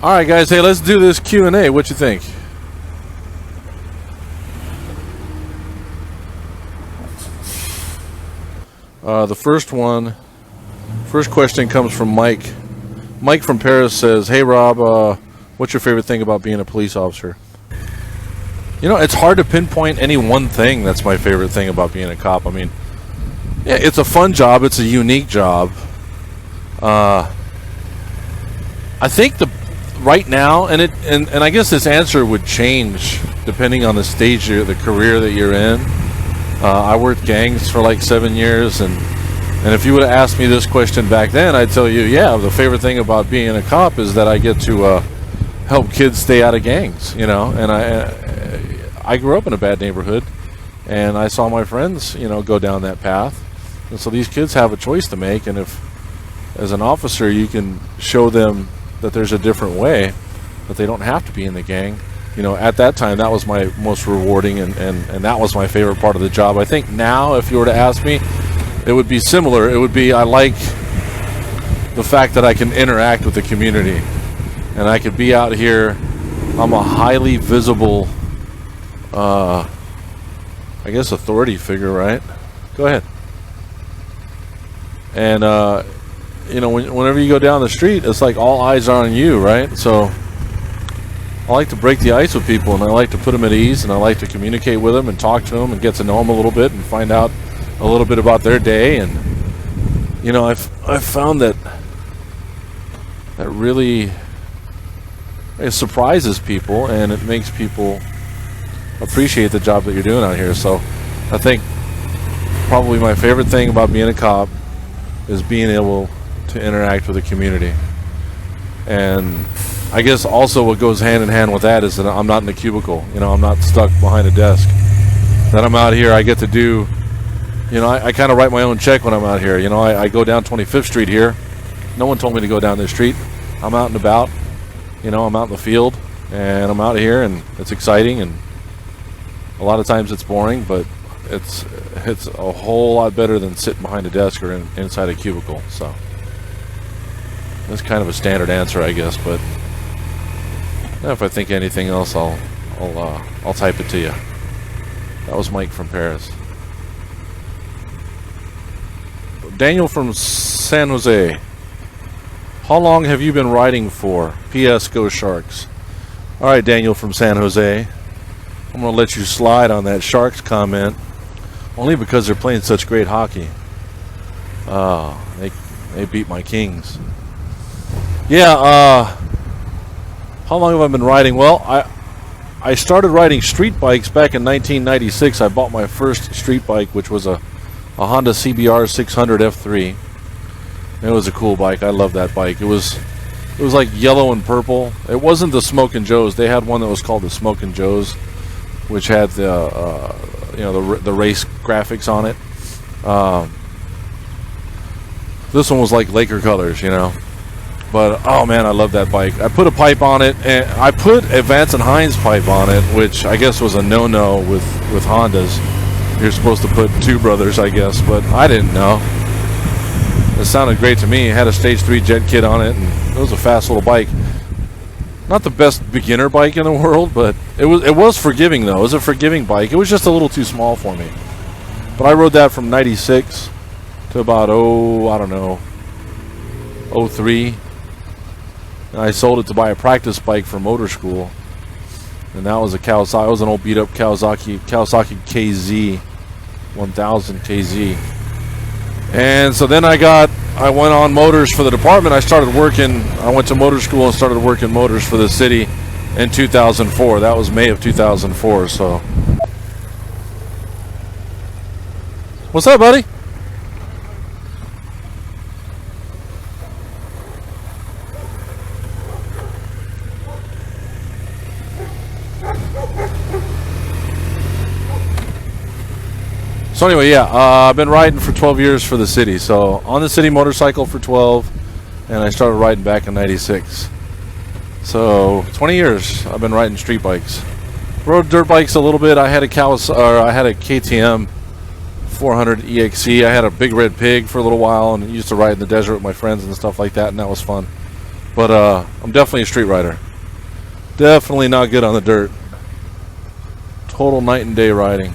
All right, guys. Hey, let's do this Q&A. What you think? The first question comes from Mike. Mike from Paris says, "Hey Rob, what's your favorite thing about being a police officer?" You know, it's hard to pinpoint any one thing that's my favorite thing about being a cop. I mean, yeah, it's a fun job. It's a unique job. I think right now, and I guess this answer would change depending on the stage of the career that you're in. I worked gangs for like 7 years, and if you would have asked me this question back then, I'd tell you, yeah, the favorite thing about being a cop is that I get to help kids stay out of gangs, you know. And I grew up in a bad neighborhood, and I saw my friends, you know, go down that path. And so these kids have a choice to make, and if, as an officer, you can show them that there's a different way, that they don't have to be in the gang. You know, at that time, that was my most rewarding, and that was my favorite part of the job. I think now, if you were to ask me, it would be similar. It would be, I like the fact that I can interact with the community, and I could be out here. I'm a highly visible, I guess, authority figure, right? Go ahead. And, you know, whenever you go down the street, it's like all eyes are on you, right? So I like to break the ice with people, and I like to put them at ease, and I like to communicate with them and talk to them and get to know them a little bit and find out a little bit about their day. And, you know, I've found that really, it surprises people, and it makes people appreciate the job that you're doing out here. So I think probably my favorite thing about being a cop is being able to interact with the community. And I guess also what goes hand in hand with that is that I'm not in a cubicle. You know, I'm not stuck behind a desk. That I'm out here, I get to do, you know, I kind of write my own check when I'm out here. You know, I go down 25th Street here. No one told me to go down this street. I'm out and about. You know, I'm out in the field, and I'm out here, and it's exciting, and a lot of times it's boring, but it's a whole lot better than sitting behind a desk or inside a cubicle. So that's kind of a standard answer, I guess, but if I think anything else, I'll type it to you. That was Mike from Paris. Daniel from San Jose. How long have you been riding for? P.S. Go Sharks. All right, Daniel from San Jose. I'm going to let you slide on that Sharks comment, only because they're playing such great hockey. They beat my Kings. Yeah, how long have I been riding? Well, I started riding street bikes back in 1996. I bought my first street bike, which was a Honda CBR 600 F3. It was a cool bike. I love that bike. It was like yellow and purple. It wasn't the Smokin' Joe's. They had one that was called the Smokin' Joe's, which had the you know, the race graphics on it. This one was like Laker colors, you know. But oh man, I love that bike. I put a pipe on it, and I put a Vance and Hines pipe on it, which I guess was a no-no with Hondas. You're supposed to put two brothers, I guess, but I didn't know. It sounded great to me. It had a stage 3 jet kit on it, and it was a fast little bike. Not the best beginner bike in the world, but it was forgiving though. It was a forgiving bike. It was just a little too small for me. But I rode that from 96 to about, I don't know, 03. And I sold it to buy a practice bike for motor school. And that was a Kawasaki. It was an old beat up Kawasaki KZ 1000 KZ. And so then I went on motors for the department. I went to motor school and started working motors for the city in 2004. That was May of 2004. So what's up, buddy? So anyway, yeah, I've been riding for 12 years for the city. So on the city motorcycle for 12, and I started riding back in 96. So 20 years I've been riding street bikes. Rode dirt bikes a little bit. I had a KTM 400 EXC. I had a Big Red Pig for a little while, and used to ride in the desert with my friends and stuff like that, and that was fun. But I'm definitely a street rider. Definitely not good on the dirt. Total night and day riding.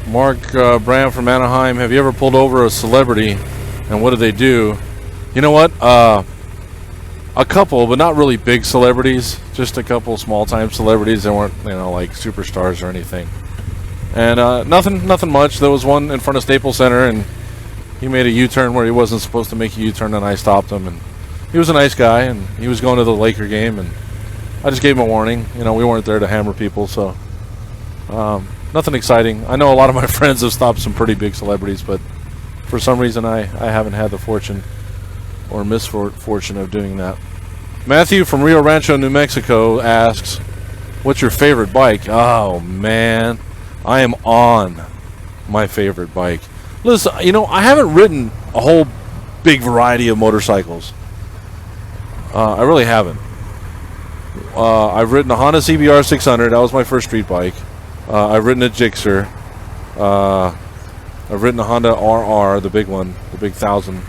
Mark Brand from Anaheim, have you ever pulled over a celebrity and what did they do? You know what? A couple, but not really big celebrities. Just a couple small-time celebrities. They weren't, you know, like superstars or anything. And nothing much. There was one in front of Staples Center, and he made a U-turn where he wasn't supposed to make a U-turn, and I stopped him. And he was a nice guy, and he was going to the Laker game, and I just gave him a warning. You know, we weren't there to hammer people, so nothing exciting. I know a lot of my friends have stopped some pretty big celebrities, but for some reason I haven't had the fortune or misfortune of doing that. Matthew from Rio Rancho, New Mexico asks, what's your favorite bike? Oh, man. I am on my favorite bike. Listen, you know, I haven't ridden a whole big variety of motorcycles. I really haven't. I've ridden a Honda CBR 600. That was my first street bike. I've ridden a Gixxer. I've ridden a Honda RR, the big one, the big 1000.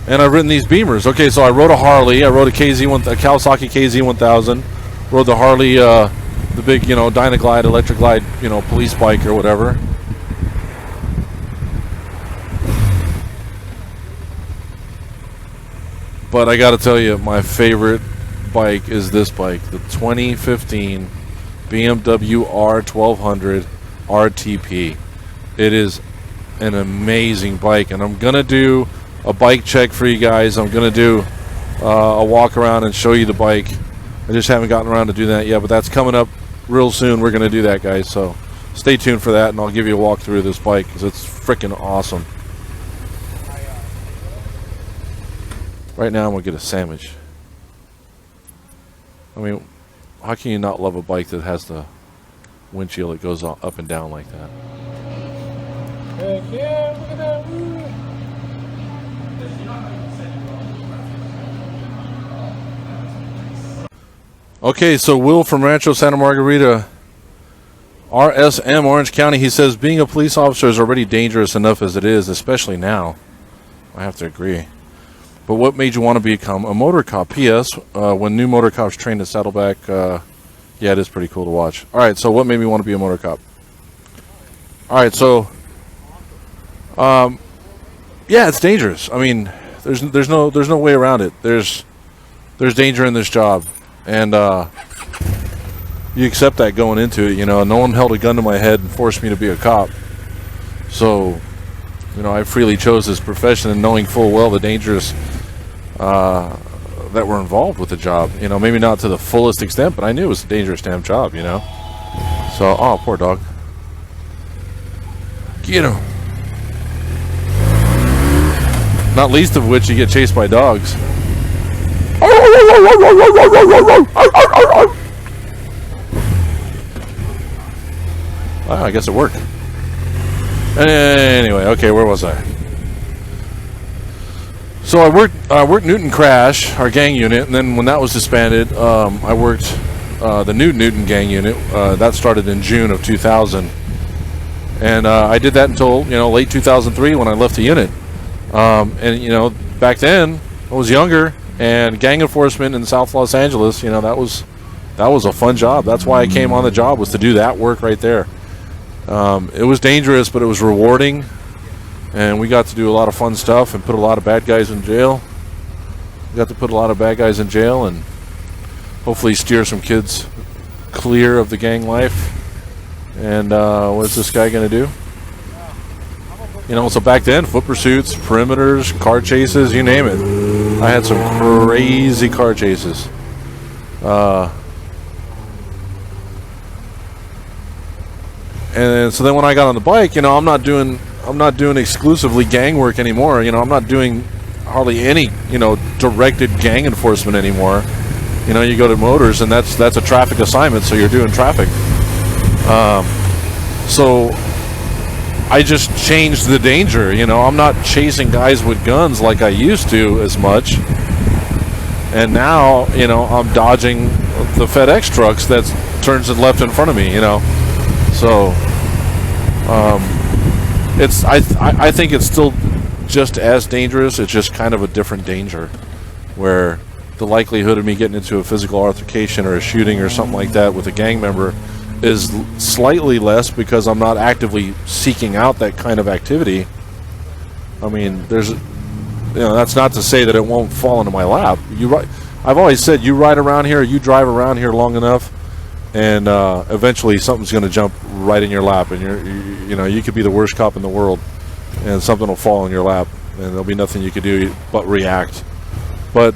And I've ridden these Beamers. Okay, so I rode a Harley. I rode a Kawasaki KZ1000. Rode the Harley, the big, you know, Dynaglide, Electric Glide, you know, police bike or whatever. But I got to tell you, my favorite bike is this bike, the 2015 BMW R1200 RTP. It is an amazing bike, and I'm going to do a bike check for you guys. I'm going to do a walk around and show you the bike. I just haven't gotten around to do that yet, but that's coming up real soon. We're going to do that, guys, so stay tuned for that, and I'll give you a walk through this bike because it's freaking awesome. Right now I'm going to get a sandwich. I mean, how can you not love a bike that has the windshield that goes up and down like that? Heck yeah, look at that. Woo. Okay, so Will from Rancho Santa Margarita, RSM, Orange County, he says, being a police officer is already dangerous enough as it is, especially now. I have to agree. But what made you want to become a motor cop? P.S. When new motor cops train at Saddleback, yeah, it is pretty cool to watch. All right, so what made me want to be a motor cop? All right, so, yeah, it's dangerous. I mean, there's no way around it. There's danger in this job, and you accept that going into it. You know, no one held a gun to my head and forced me to be a cop. So, you know, I freely chose this profession, and knowing full well the dangers that were involved with the job. You know, maybe not to the fullest extent, but I knew it was a dangerous damn job, you know. So, oh, poor dog. Get him. Not least of which you get chased by dogs. Well, I guess it worked. Anyway, okay, where was I? So I worked Newton Crash, our gang unit, and then when that was disbanded, I worked the new Newton gang unit. That started in June of 2000, and I did that until, you know, late 2003 when I left the unit. And you know, back then I was younger, and gang enforcement in South Los Angeles, you know, that was a fun job. That's why I came on the job, was to do that work right there. It was dangerous, but it was rewarding, and we got to do a lot of fun stuff and put a lot of bad guys in jail. We got to put a lot of bad guys in jail and hopefully steer some kids clear of the gang life. And what's this guy going to do? You know, so back then, foot pursuits, perimeters, car chases, you name it. I had some crazy car chases. And so then when I got on the bike, you know, I'm not doing exclusively gang work anymore. You know, I'm not doing hardly any, you know, directed gang enforcement anymore. You know, you go to motors, and that's a traffic assignment, so you're doing traffic. So I just changed the danger. You know, I'm not chasing guys with guns like I used to as much. And now, you know, I'm dodging the FedEx trucks that's turns it left in front of me, you know. So it's I think it's still just as dangerous. It's just kind of a different danger, where the likelihood of me getting into a physical altercation or a shooting or something like that with a gang member is slightly less because I'm not actively seeking out that kind of activity. I mean, that's not to say that it won't fall into my lap. I've always said, you ride around here, you drive around here long enough, and eventually something's going to jump right in your lap, and you could be the worst cop in the world, and something will fall in your lap, and there'll be nothing you could do but react. But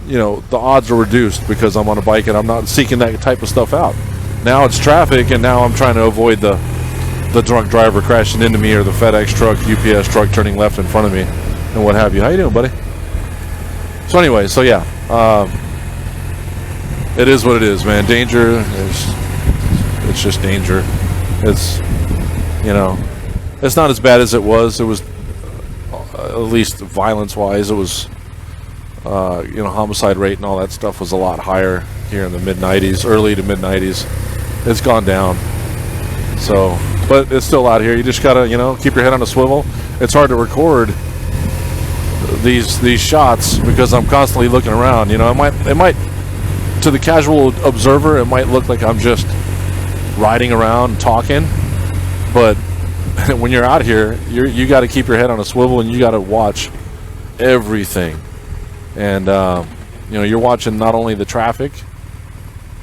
the odds are reduced because I'm on a bike and I'm not seeking that type of stuff out. Now it's traffic, and now I'm trying to avoid the drunk driver crashing into me, or the FedEx truck, UPS truck turning left in front of me, and what have you. How you doing, buddy? So anyway, so yeah, it is what it is, man. Danger it's just danger. It's it's not as bad as it was. It was at least violence-wise, it was homicide rate and all that stuff was a lot higher here in the mid-90s, early to mid-90s. It's gone down. So, but it's still out here. You just gotta, keep your head on a swivel. It's hard to record these shots because I'm constantly looking around. It might to the casual observer, it might look like I'm just riding around talking, but when you're out here, you got to keep your head on a swivel and you got to watch everything. And you're watching not only the traffic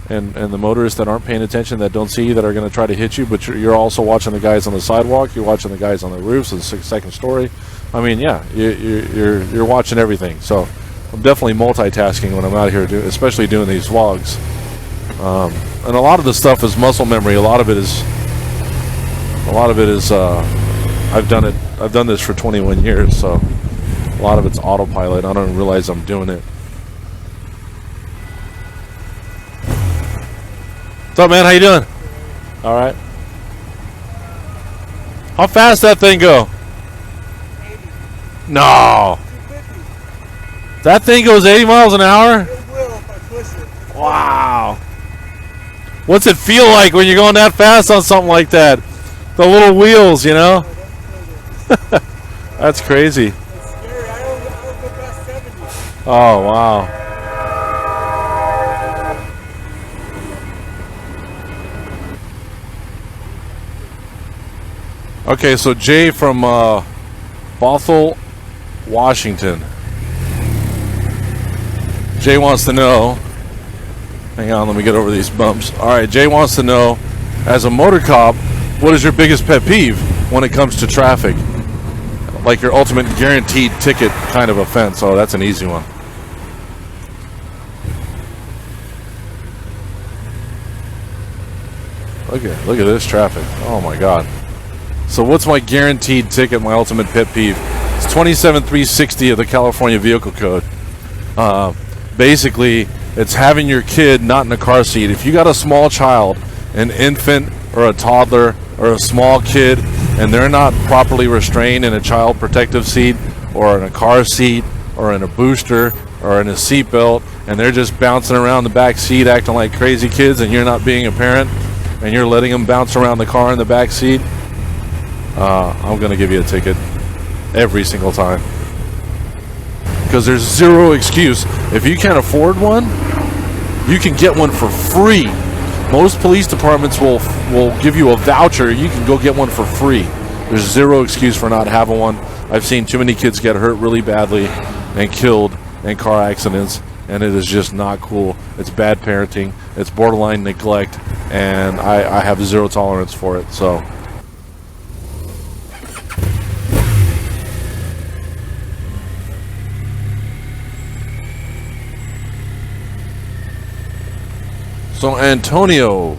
and the motorists that aren't paying attention, that don't see you, that are going to try to hit you, but you're also watching the guys on the sidewalk. You're watching the guys on the roofs of the second story. I mean, yeah, you're watching everything. So I'm definitely multitasking when I'm out here, especially doing these vlogs. And a lot of the stuff is muscle memory. A lot of it is. I've done this for 21 years, so a lot of it's autopilot. I don't realize I'm doing it. What's up, man? How you doing? All right. How fast that thing go? 80. No. 250. That thing goes 80 miles an hour? It will if I push it. Wow. What's it feel like when you're going that fast on something like that? The little wheels, That's crazy. It's scary. I don't go past 70. Oh, wow. Okay, so Jay from Bothell, Washington. Jay wants to know. Hang on, let me get over these bumps. All right, Jay wants to know, as a motor cop, what is your biggest pet peeve when it comes to traffic? Like your ultimate guaranteed ticket kind of offense. Oh, that's an easy one. Look at this traffic. Oh my God. So what's my guaranteed ticket, my ultimate pet peeve? It's 27360 of the California Vehicle Code. Basically, it's having your kid not in a car seat. If you got a small child, an infant or a toddler or a small kid, and they're not properly restrained in a child protective seat or in a car seat or in a booster or in a seat belt, and they're just bouncing around the back seat acting like crazy kids, and you're not being a parent and you're letting them bounce around the car in the back seat, I'm going to give you a ticket every single time. Because there's zero excuse. If you can't afford one, you can get one for free. Most police departments will give you a voucher. You can go get one for free. There's zero excuse for not having one. I've seen too many kids get hurt really badly and killed in car accidents, and it is just not cool. It's bad parenting. It's borderline neglect, and I have zero tolerance for it. So. So Antonio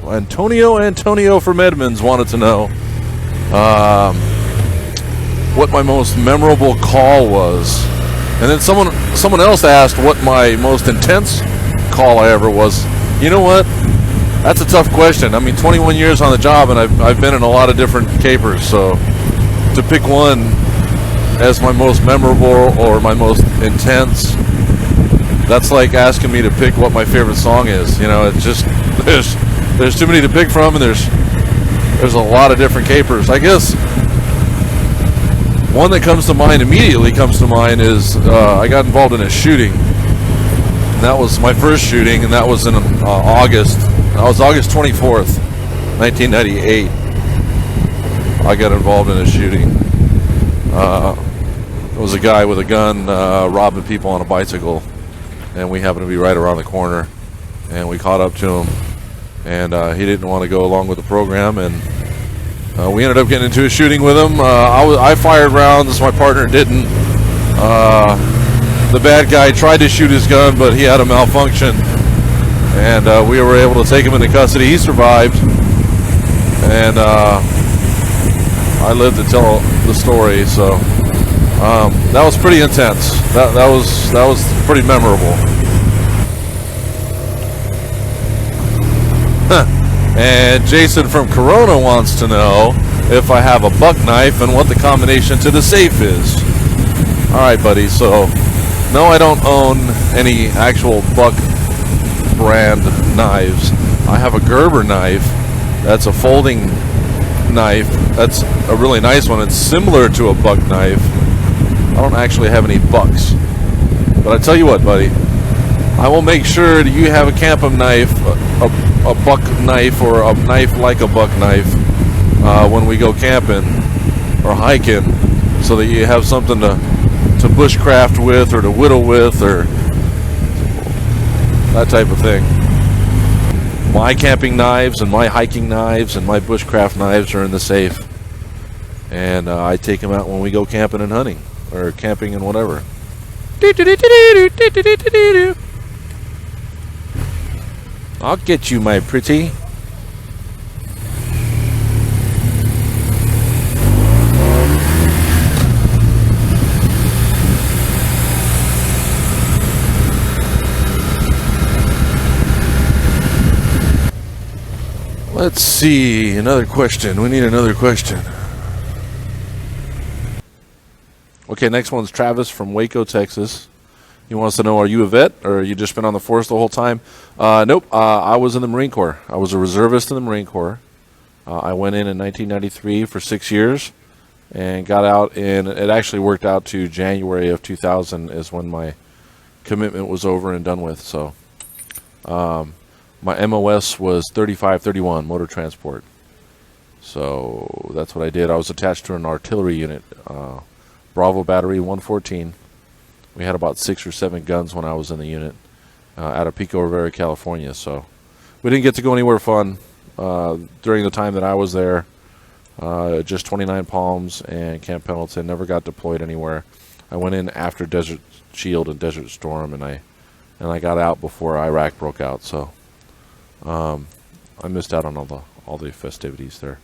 from Edmonds wanted to know what my most memorable call was, and then someone else asked what my most intense call I ever was. You know what? That's a tough question. I mean, 21 years on the job, and I've been in a lot of different capers. So to pick one as my most memorable or my most intense, that's like asking me to pick what my favorite song is. It's just there's too many to pick from, and there's a lot of different capers. I guess one that immediately comes to mind is I got involved in a shooting. And that was my first shooting, and that was in August. That was August 24th, 1998. I got involved in a shooting. It was a guy with a gun robbing people on a bicycle, and we happened to be right around the corner, and we caught up to him, and he didn't want to go along with the program, and we ended up getting into a shooting with him. I fired rounds, my partner didn't. The bad guy tried to shoot his gun, but he had a malfunction, and we were able to take him into custody. He survived, and I lived to tell the story. So that was pretty intense. That was pretty memorable. And Jason from Corona wants to know if I have a buck knife and what the combination to the safe is. All right, buddy. So. No, I don't own any actual Buck brand knives. I have a Gerber knife. That's a folding knife. That's a really nice one. It's similar to a Buck knife. I don't actually have any Bucks. But I tell you what, buddy, I will make sure that you have a Campum knife, a Buck knife, or a knife like a Buck knife when we go camping or hiking, so that you have something to bushcraft with, or to whittle with, or that type of thing. My camping knives and my hiking knives and my bushcraft knives are in the safe, and I take them out when we go camping and hunting, or camping and whatever. I'll get you, my pretty. Let's see, another question. We need another question. Okay, next one's Travis from Waco, Texas. He wants to know, are you a vet, or you just been on the force the whole time? Nope, I was in the Marine Corps. I was a reservist in the Marine Corps. I went in 1993 for 6 years and got out it actually worked out to January of 2000 is when my commitment was over and done with. So, my MOS was 3531, motor transport. So that's what I did. I was attached to an artillery unit, Bravo Battery 114. We had about 6 or 7 guns when I was in the unit out of Pico Rivera, California. So we didn't get to go anywhere fun during the time that I was there. Just 29 Palms and Camp Pendleton. Never got deployed anywhere. I went in after Desert Shield and Desert Storm, and I got out before Iraq broke out. So I missed out on all the festivities there.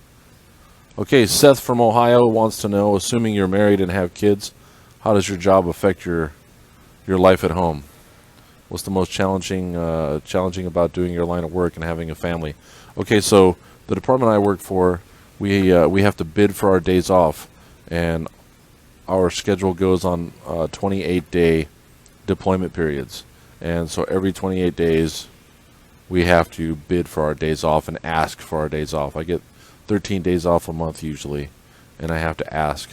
Okay, Seth from Ohio wants to know, assuming you're married and have kids, how does your job affect your life at home? What's the most challenging about doing your line of work and having a family? Okay, so the department I work for, we have to bid for our days off, and our schedule goes on 28-day deployment periods. And so every 28 days, we have to bid for our days off and ask for our days off. I get 13 days off a month usually, and I have to ask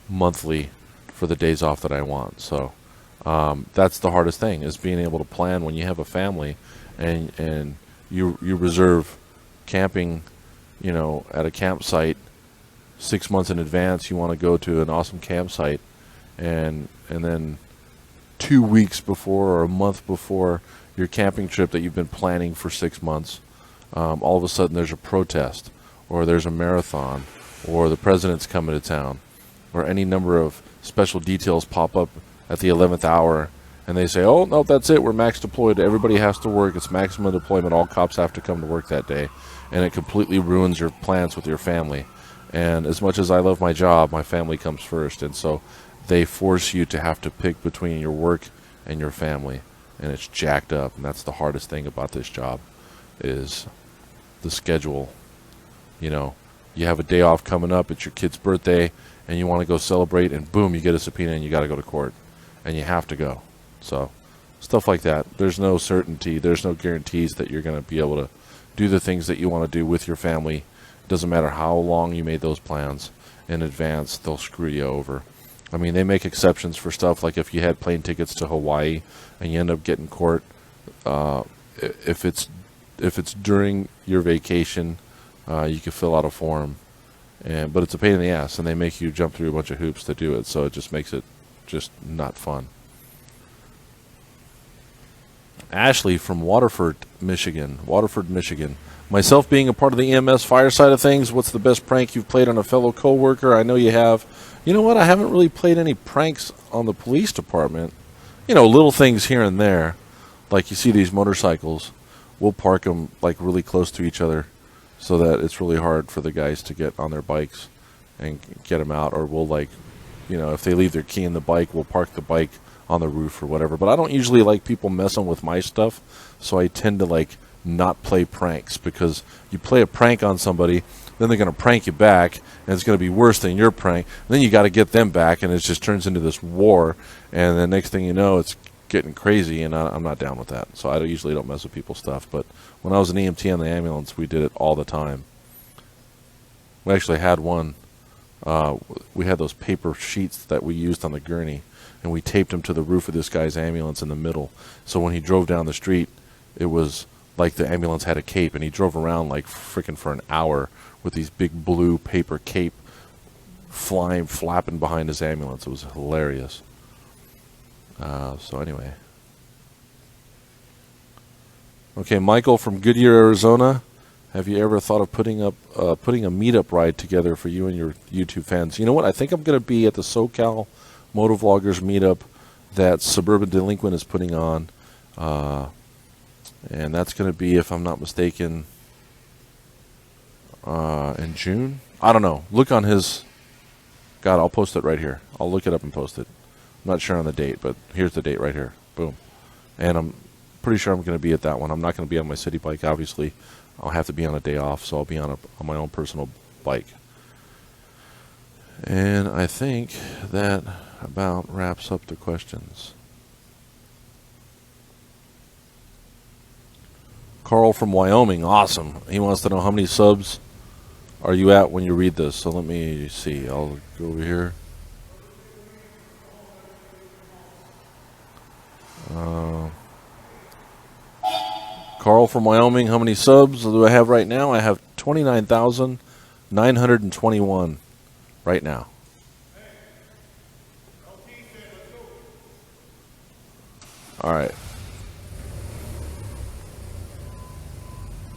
monthly for the days off that I want. So that's the hardest thing, is being able to plan when you have a family and you reserve camping, you know, at a campsite 6 months in advance. You want to go to an awesome campsite, and then 2 weeks before or a month before your camping trip that you've been planning for 6 months, all of a sudden there's a protest, or there's a marathon, or the president's coming to town, or any number of special details pop up at the 11th hour, and they say, oh, no, that's it, we're max deployed, everybody has to work, it's maximum deployment, all cops have to come to work that day, and it completely ruins your plans with your family. And as much as I love my job, my family comes first, and so they force you to have to pick between your work and your family, and it's jacked up. And that's the hardest thing about this job, is the schedule. You know, you have a day off coming up, it's your kid's birthday, and you want to go celebrate, and boom, you get a subpoena and you got to go to court, and you have to go. So stuff like that. There's no certainty, there's no guarantees that you're going to be able to do the things that you want to do with your family. It doesn't matter how long you made those plans in advance, they'll screw you over. I mean, they make exceptions for stuff like if you had plane tickets to Hawaii and you end up getting court, if it's during your vacation, you can fill out a form, but it's a pain in the ass, and they make you jump through a bunch of hoops to do it, so it just makes it just not fun. Ashley from Waterford, Michigan. Myself being a part of the EMS fire side of things, what's the best prank you've played on a fellow coworker? I know you have. You know what? I haven't really played any pranks on the police department. You know, little things here and there. Like you see these motorcycles, we'll park them like really close to each other so that it's really hard for the guys to get on their bikes and get them out. Or we'll like, you know, if they leave their key in the bike, we'll park the bike on the roof or whatever. But I don't usually like people messing with my stuff, so I tend to like not play pranks, because you play a prank on somebody, then they're going to prank you back, and it's going to be worse than your prank. Then you got to get them back, and it just turns into this war, and the next thing you know, it's getting crazy, and I'm not down with that. So I usually don't mess with people's stuff. But when I was an EMT on the ambulance, we did it all the time. We actually had one. We had those paper sheets that we used on the gurney, and we taped them to the roof of this guy's ambulance in the middle. So when he drove down the street, it was like the ambulance had a cape, and he drove around like freaking for an hour with these big blue paper cape flapping behind his ambulance. It was hilarious. So anyway. Okay, Michael from Goodyear, Arizona. Have you ever thought of putting a meetup ride together for you and your YouTube fans? You know what? I think I'm going to be at the SoCal MotoVloggers meetup that Suburban Delinquent is putting on. And that's going to be, if I'm not mistaken, in June. I don't know. Look on his... God, I'll post it right here. I'll look it up and post it. I'm not sure on the date, but here's the date right here. Boom. And I'm pretty sure I'm going to be at that one. I'm not going to be on my city bike, obviously. I'll have to be on a day off, so I'll be on my own personal bike. And I think that about wraps up the questions. Carl from Wyoming, awesome. He wants to know how many subs are you at when you read this. So let me see. I'll go over here. Carl from Wyoming, how many subs do I have right now? I have 29,921 right now. All right.